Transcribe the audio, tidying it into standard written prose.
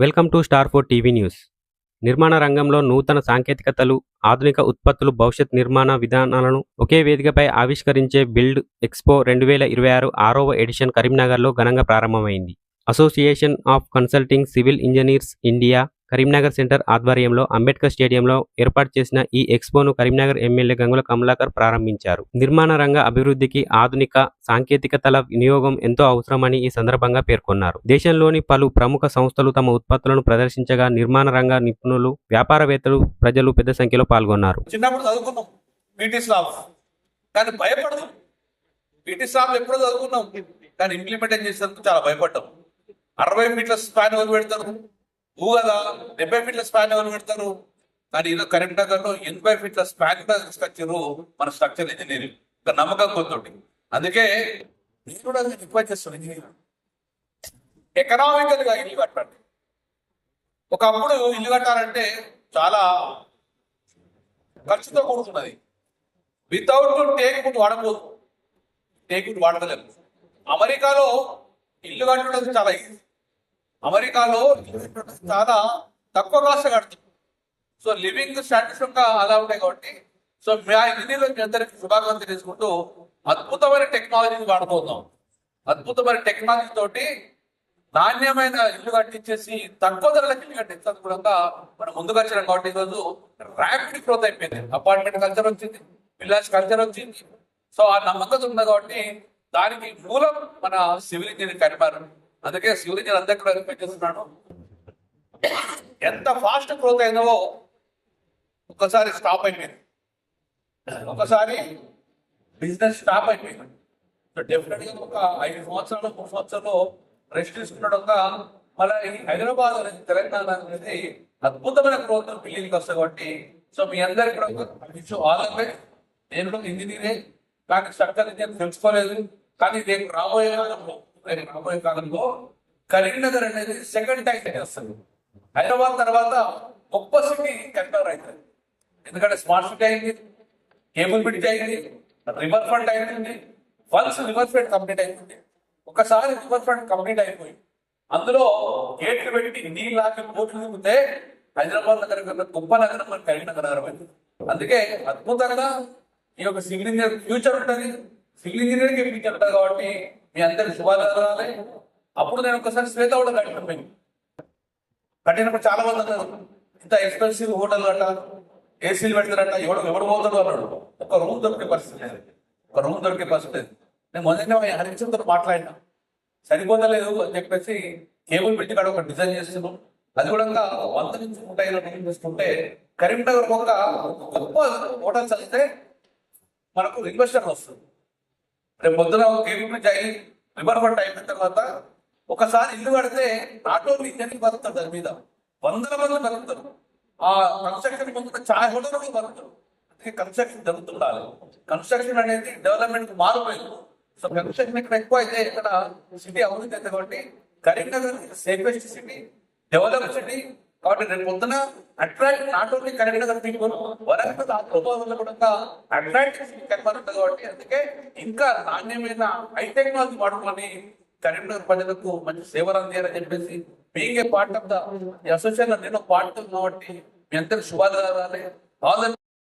Welcome to star four TV news. నిర్మాణ రంగంలో నూతన సాంకేతికతలు, ఆధునిక ఉత్పత్తులు, భవిష్యత్ నిర్మాణ విధానాలను ఒకే వేదికపై ఆవిష్కరించే బిల్డ్ ఎక్స్పో 2026 6వ ఎడిషన్ కరీంనగర్లో ఘనంగా ప్రారంభమైంది. Association of consulting civil engineers India Karimnagar centre ఆధ్వర్యంలో అంబేద్కర్ స్టేడియంలో ఏర్పాటు చేసిన ఈ ఎక్స్పోను కరీంనగర్ ఎమ్మెల్యే గంగుల కమలాకర్ ప్రారంభించారు. నిర్మాణ రంగ అభివృద్ధికి ఆధునిక సాంకేతికతల వినియోగం ఎంతో అవసరమని ఈ సందర్భంగా పేర్కొన్నారు. దేశంలోని పలు ప్రముఖ సంస్థలు తమ ఉత్పత్తులను ప్రదర్శించగా నిర్మాణ రంగ నిపుణులు, వ్యాపారవేత్తలు, ప్రజలు పెద్ద సంఖ్యలో పాల్గొన్నారు. చిన్నప్పుడు చదువుకున్నాం పీటీ స్లాబ్, కానీ భయపడదు. పీటీ స్లాబ్ ఎప్పుడో చదువుకున్నాం, కానీ ఇంప్లిమెంటేషన్ చేసేందుకు చాలా భయపడ్డాం. 60 ఫీట్ల స్పాన్ ఎవరు పెడతారు? కదా 70 ఫీట్ల స్పాన్ ఎవరు పెడతారు? కానీ ఈరోజు కరీంనగర్ లో 80 ఫీట్ల స్పాన్ కూడా తీసుకొచ్చారు మన స్ట్రక్చర్ ఇంజనీరింగ్. ఒక నమ్మకం కొంతటి. అందుకే నేను కూడా రిక్వెస్ట్ చేస్తాను, ఇంజనీర్ ఎకనామికల్ గా ఇల్లు కట్టండి. ఒకప్పుడు ఇల్లు కట్టాలంటే చాలా ఖర్చుతో కూడుకున్నది. వితౌట్ టేక్ వాడకూడదు, టేక్ వాడలేము. అమెరికాలో ఇల్లు కట్టడం చాలా ఈజీ. అమెరికాలో చాలా తక్కువ కాస్ట్ కడుతుంది. సో లివింగ్ స్టాండర్డ్స్ అలా ఉంటాయి కాబట్టి సో మా ఇంజనీర్లు అందరికి శుభాకాంక్షలు తీసుకుంటూ అద్భుతమైన టెక్నాలజీని వాడుతున్నాం. అద్భుతమైన టెక్నాలజీ తోటి నాణ్యమైన ఇల్లు కట్టించేసి తక్కువ ధరలకు ఇల్లు కట్టించడం కూడా మనం ముందుకు వచ్చినాం. కాబట్టి ఈరోజు ర్యాపిడ్ గ్రోత్ అయిపోయింది. అపార్ట్మెంట్ కల్చర్ వచ్చింది, విల్లాస్ కల్చర్ వచ్చింది. సో ఆ నమ్మకం ఉంది కాబట్టి దానికి మూలం మన సివిల్ ఇంజనీరింగ్ కరీంనగర్. అందుకే సివిల్ ఇంజనీర్ అందరికీ కూడా రిక్వెస్ట్ చేస్తున్నాను, ఎంత ఫాస్ట్ గ్రోత్ అయిందో ఒకసారి స్టాప్ అయిపోయింది, ఒకసారి బిజినెస్ స్టాప్ అయిపోయింది. సో డెఫినెట్ గా ఒక 5 సంవత్సరాలు 3 సంవత్సరాలు రెస్ట్ తీసుకున్నాడుగా మళ్ళీ హైదరాబాద్ అనేది తెలంగాణ అనేది అద్భుతమైన గ్రోత్ బిల్డింగ్ వస్తాయి. కాబట్టి సో మీ అందరికీ కూడా ఆల్ ద బెస్ట్. నేను కూడా ఇంజనీరే, కానీ స్ట్రక్చర్ ఇంజనీర్ తెలుసుకోలేదు. కానీ రేపు రాబోయే కాలంలో కరీంనగర్ అనేది సెకండ్ టైం చేస్తుంది. హైదరాబాద్ తర్వాత గొప్ప సిటీ కరీంనగర్ అవుతుంది. ఎందుకంటే స్మార్ట్ సిటీ అయింది, కేబుల్ బ్రిడ్జ్ అయింది, రివర్ ఫ్రంట్ అయింది. వన్స్ రివర్ ఫ్రంట్ కంప్లీట్ అయిపోయింది, ఒకసారి రివర్ ఫ్రంట్ కంప్లీట్ అయిపోయి అందులో గేట్లు పెట్టి నీళ్ళకి బోట్లు తిరిగితే హైదరాబాద్ నగరం గొప్ప నగరం మన కరీంనగర్ నగరం అయింది. అందుకే అద్భుతంగా ఈ యొక్క సివిల్ ఇంజనీర్ ఫ్యూచర్ ఉంటుంది, సివిల్ ఇంజనీరింగ్ ఫ్యూచర్ ఉంటుంది. కాబట్టి మీ అందరికి శుభాకాంక్షలు. అప్పుడు నేను ఒకసారి శ్వేత కూడా కట్టినప్పుడు చాలా మంది అన్నారు, ఇంత ఎక్స్పెన్సివ్ హోటల్ అట్ట, ఏసీలు పెడతారట, ఎవడు పోతాడు అన్నాడు. ఒక రూమ్ దొరికే పరిస్థితి లేదు, ఒక రూమ్ దొరికే పరిస్థితి లేదు. నేను మొదటి హరిచంద్రతో మాట్లాడినా, సరిపోతలేదు అని చెప్పేసి కేబుల్ పెట్టి కాడ ఒక డిజైన్ చేస్తున్నాం. అది కూడా 100 నుంచి 150 చేసుకుంటే కరీంనగర్ ఒక గొప్ప హోటల్స్ అయితే మనకు ఇన్వెస్టర్ వస్తుంది. రేపు పొద్దున కేబుల్ బ్రిడ్జ్ అయ్యి రివర్ ఫ్రంట్ అయిపోయిన తర్వాత ఒకసారి ఇల్లు కడితే ఆటో ఇంజనీరింగ్ బతుకుతారు, దాని మీద 100 మంది బతుకుతారు. ఆ కన్స్ట్రక్షన్ ముందు చాలా హోటల్ బతుకుతారు. అందుకే కన్స్ట్రక్షన్ జరుగుతుండాలి. కన్స్ట్రక్షన్ అనేది డెవలప్మెంట్ మారిపోయింది. సో కన్స్ట్రక్షన్ ఇక్కడ ఎక్కువ అయితే ఇక్కడ సిటీ అభివృద్ధి అయితే కాబట్టి Karimnagar safest city, develop city. కాబట్టి రేపు పొద్దున attract not only Karimnagar people, Warangal Andhra Pradesh కూడా అట్రాక్ట్ కరీంనగర్ ఉంటుంది. కాబట్టి అందుకే ఇంకా నాణ్యమైన హై టెక్నాలజీ వాడుకొని కరీంనగర్ ప్రజలకు మంచి సేవలు అందియాలని చెప్పేసి being a part of the association నేను పార్ట్ కాబట్టి మీ అందరికి శుభాకాంక్షలు.